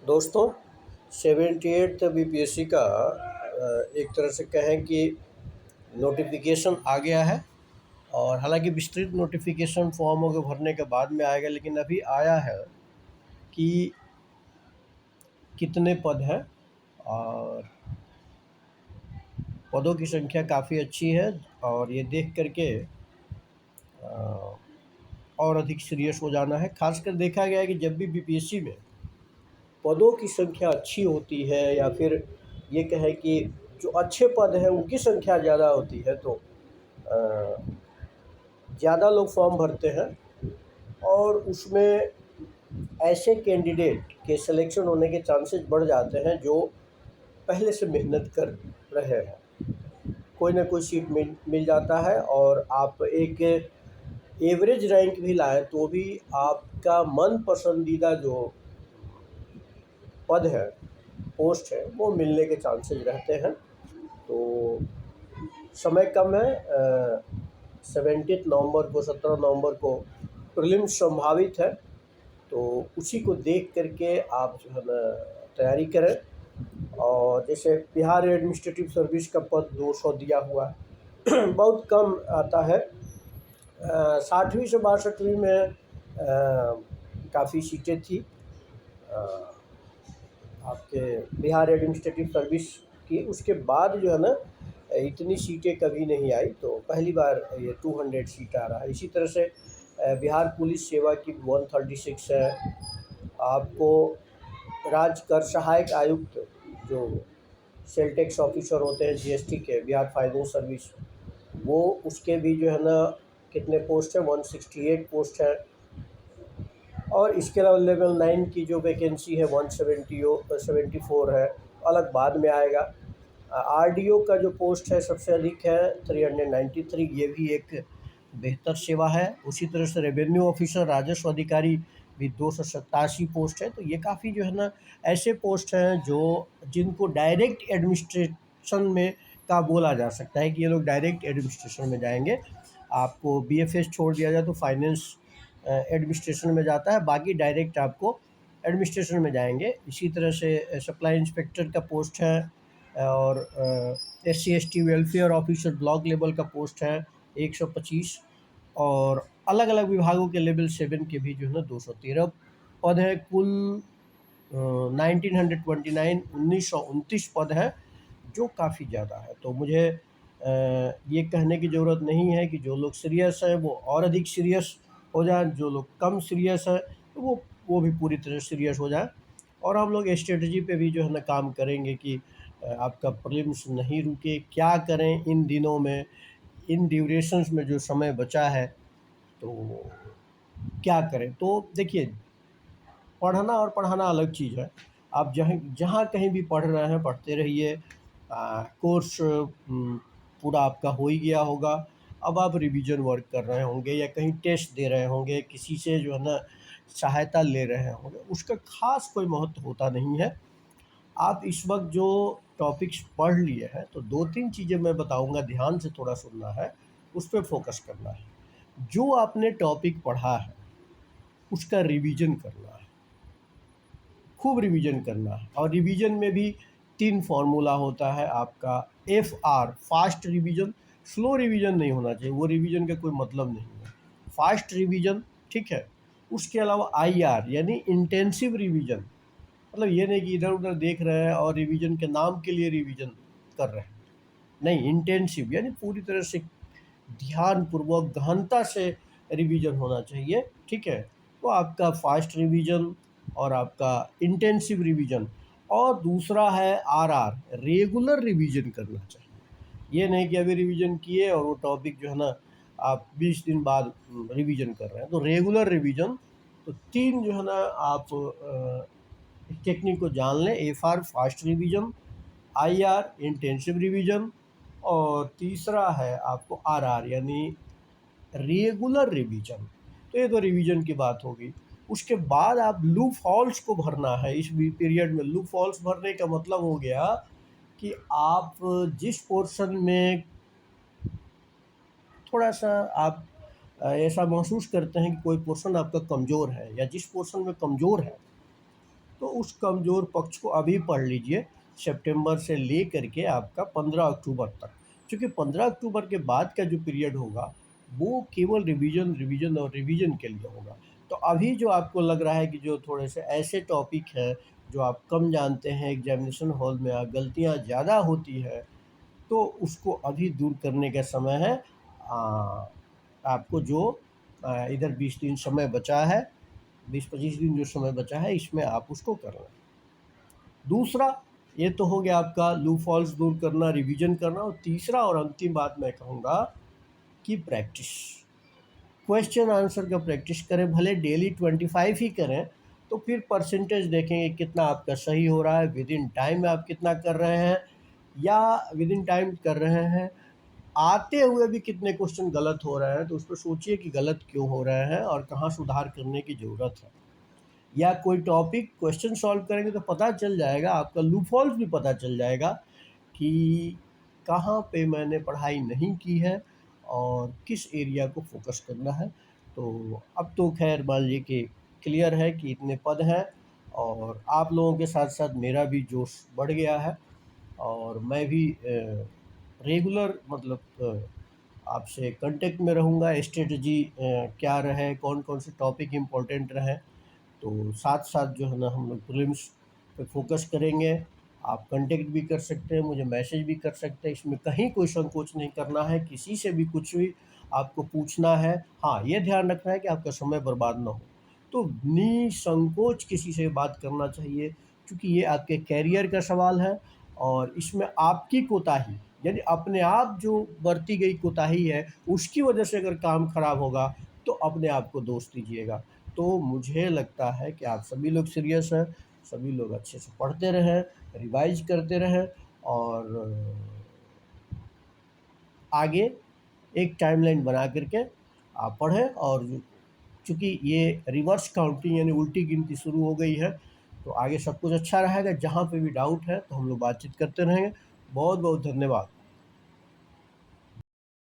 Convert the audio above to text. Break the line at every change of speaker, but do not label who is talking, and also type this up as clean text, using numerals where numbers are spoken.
दोस्तों, 78th BPSC का एक तरह से कहें कि नोटिफिकेशन आ गया है। और हालांकि विस्तृत नोटिफिकेशन फॉर्मों के भरने के बाद में आएगा, लेकिन अभी आया है कि कितने पद हैं। और पदों की संख्या काफ़ी अच्छी है और ये देख करके और अधिक सीरियस हो जाना है। खासकर देखा गया है कि जब भी बीपीएससी में पदों की संख्या अच्छी होती है या फिर ये कहें कि जो अच्छे पद हैं उनकी संख्या ज़्यादा होती है तो ज़्यादा लोग फॉर्म भरते हैं और उसमें ऐसे कैंडिडेट के सिलेक्शन होने के चांसेस बढ़ जाते हैं जो पहले से मेहनत कर रहे हैं। कोई ना कोई सीट मिल जाता है और आप एक एवरेज रैंक भी लाएं तो भी आपका मन पसंदीदा जो पद है, पोस्ट है, वो मिलने के चांसेस रहते हैं। तो समय कम है। 17 नवंबर को प्रीलिम्स संभावित है, तो उसी को देख करके आप जो है ना तैयारी करें। और जैसे बिहार एडमिनिस्ट्रेटिव सर्विस का पद 200 दिया हुआ है बहुत कम आता है। 60वीं से 62वीं में काफ़ी सीटें थी आपके बिहार एडमिनिस्ट्रेटिव सर्विस की। उसके बाद जो है ना इतनी सीटें कभी नहीं आई, तो पहली बार ये 200 सीट आ रहा है। इसी तरह से बिहार पुलिस सेवा की 136 है। आपको राज्य कर सहायक आयुक्त जो सेल टैक्स ऑफिसर होते हैं जीएसटी के, बिहार फाइनेंस सर्विस, वो उसके भी जो है ना कितने पोस्ट है, 168 पोस्ट है। और इसके अलावा लेवल 9 की जो वैकेंसी है 174 है, अलग बाद में आएगा। आरडीओ का जो पोस्ट है सबसे अधिक है 393, ये भी एक बेहतर सेवा है। उसी तरह से रेवेन्यू ऑफिसर, राजस्व अधिकारी भी 287 पोस्ट है। तो ये काफ़ी जो है ना ऐसे पोस्ट हैं जो जिनको डायरेक्ट एडमिनिस्ट्रेशन में का बोला जा सकता है कि ये लोग डायरेक्ट एडमिनिस्ट्रेशन में जाएंगे। आपको बीएफएस छोड़ दिया जाए तो फाइनेंस एडमिनिस्ट्रेशन में जाता है, बाकी डायरेक्ट आपको एडमिनिस्ट्रेशन में जाएंगे। इसी तरह से सप्लाई इंस्पेक्टर का पोस्ट है और SC/ST welfare officer block level का पोस्ट है 125। और अलग अलग विभागों के लेवल 7 के भी जो है ना 213 पद है। कुल 1929 पद है, जो काफ़ी ज़्यादा है। तो मुझे ये कहने की ज़रूरत नहीं है कि जो लोग सीरियस हैं वो और अधिक सीरियस हो जाए, जो लोग कम सीरियस है तो वो भी पूरी तरह सीरियस हो जाए। और हम लोग स्ट्रेटजी पे भी जो है ना काम करेंगे कि आपका प्रीलिम्स नहीं रुके। क्या करें इन दिनों में, इन ड्यूरेशंस में जो समय बचा है, तो क्या करें। तो देखिए, पढ़ना और पढ़ाना अलग चीज़ है। आप जहाँ जहाँ कहीं भी पढ़ रहे हैं पढ़ते रहिए। कोर्स पूरा आपका हो ही गया होगा। अब आप रिवीजन वर्क कर रहे होंगे या कहीं टेस्ट दे रहे होंगे, किसी से जो है ना सहायता ले रहे होंगे, उसका ख़ास कोई महत्व होता नहीं है। आप इस वक्त जो टॉपिक्स पढ़ लिए हैं, तो 2-3 चीज़ें मैं बताऊंगा, ध्यान से थोड़ा सुनना है, उस पर फोकस करना है। जो आपने टॉपिक पढ़ा है उसका रिवीजन करना है, खूब रिवीजन करना है। और रिवीजन में भी 3 फार्मूला होता है आपका। FR fast revision, slow revision नहीं होना चाहिए, वो रिवीजन का कोई मतलब नहीं है। फास्ट रिवीजन, ठीक है। उसके अलावा IR यानी इंटेंसिव रिवीजन, मतलब ये नहीं कि इधर उधर देख रहे हैं और रिवीजन के नाम के लिए रिवीजन कर रहे हैं, नहीं। इंटेंसिव यानी पूरी तरह से ध्यानपूर्वक गहनता से रिवीजन होना चाहिए, ठीक है। तो आपका फास्ट रिवीजन और आपका इंटेंसिव रिवीजन। और दूसरा है RR, रेगुलर रिवीजन करना चाहिए। ये नहीं कि अभी रिवीजन किए और वो टॉपिक जो है ना आप 20 दिन बाद रिवीजन कर रहे हैं, तो रेगुलर रिवीजन। तो 3 जो है ना आप टेक्निक को जान लें। FR fast revision, IR intensive revision, और तीसरा है आपको RR यानी रेगुलर रिवीजन। तो ये तो रिवीजन की बात होगी। उसके बाद आप लूप हॉल्स को भरना है इस पीरियड में। लूप हॉल्स भरने का मतलब हो गया कि आप जिस पोर्शन में थोड़ा सा आप ऐसा महसूस करते हैं कि कोई पोर्शन आपका कमज़ोर है, या जिस पोर्शन में कमज़ोर है तो उस कमज़ोर पक्ष को अभी पढ़ लीजिए, सितंबर से ले करके आपका 15 अक्टूबर तक। क्योंकि 15 अक्टूबर के बाद का जो पीरियड होगा, वो केवल रिवीजन, रिवीजन और रिवीजन के लिए होगा। तो अभी जो आपको लग रहा है कि जो थोड़े से ऐसे टॉपिक हैं, जो आप कम जानते हैं, एग्ज़ामिनेशन हॉल में गलतियाँ ज़्यादा होती है, तो उसको अभी दूर करने का समय है। आपको जो इधर 20 दिन समय बचा है, 20-25 दिन जो समय बचा है, इसमें आप उसको कर लें। दूसरा, ये तो हो गया आपका लूप होल्स दूर करना, रिवीजन करना, और तीसरा और अंतिम बात मैं कहूँगा कि प्रैक्टिस। क्वेश्चन आंसर का प्रैक्टिस करें, भले डेली 25 ही करें, तो फिर परसेंटेज देखेंगे कितना आपका सही हो रहा है, विद इन टाइम आप कितना कर रहे हैं, या विद इन टाइम कर रहे हैं, आते हुए भी कितने क्वेश्चन गलत हो रहे हैं। तो उस पर सोचिए कि गलत क्यों हो रहे हैं और कहाँ सुधार करने की ज़रूरत है। या कोई टॉपिक क्वेश्चन सॉल्व करेंगे तो पता चल जाएगा, आपका लूप होल्स भी पता चल जाएगा कि कहाँ पे मैंने पढ़ाई नहीं की है और किस एरिया को फोकस करना है। तो अब तो खैर मान लीजिए कि क्लियर है कि इतने पद हैं, और आप लोगों के साथ साथ मेरा भी जोश बढ़ गया है, और मैं भी रेगुलर मतलब आपसे कांटेक्ट में रहूँगा। स्ट्रेटजी क्या रहे, कौन कौन से टॉपिक इम्पोर्टेंट रहे, तो साथ साथ जो है ना हम लोग प्रीलिम्स पे फोकस करेंगे। आप कांटेक्ट भी कर सकते हैं, मुझे मैसेज भी कर सकते हैं, इसमें कहीं कोई संकोच नहीं करना है, किसी से भी कुछ भी आपको पूछना है। हाँ, ये ध्यान रखना है कि आपका समय बर्बाद ना हो, तो निसंकोच किसी से बात करना चाहिए, क्योंकि ये आपके कैरियर का सवाल है, और इसमें आपकी कोताही, यानी अपने आप जो बरती गई कोताही है, उसकी वजह से अगर काम खराब होगा तो अपने आप को दोष दीजिएगा। तो मुझे लगता है कि आप सभी लोग सीरियस हैं, सभी लोग अच्छे से पढ़ते रहें, रिवाइज करते रहें, और आगे एक टाइमलाइन बना करके आप पढ़ें। और चूँकि ये रिवर्स काउंटिंग यानी उल्टी गिनती शुरू हो गई है, तो आगे सब कुछ अच्छा रहेगा। जहाँ पे भी डाउट है तो हम लोग बातचीत करते रहेंगे। बहुत बहुत धन्यवाद।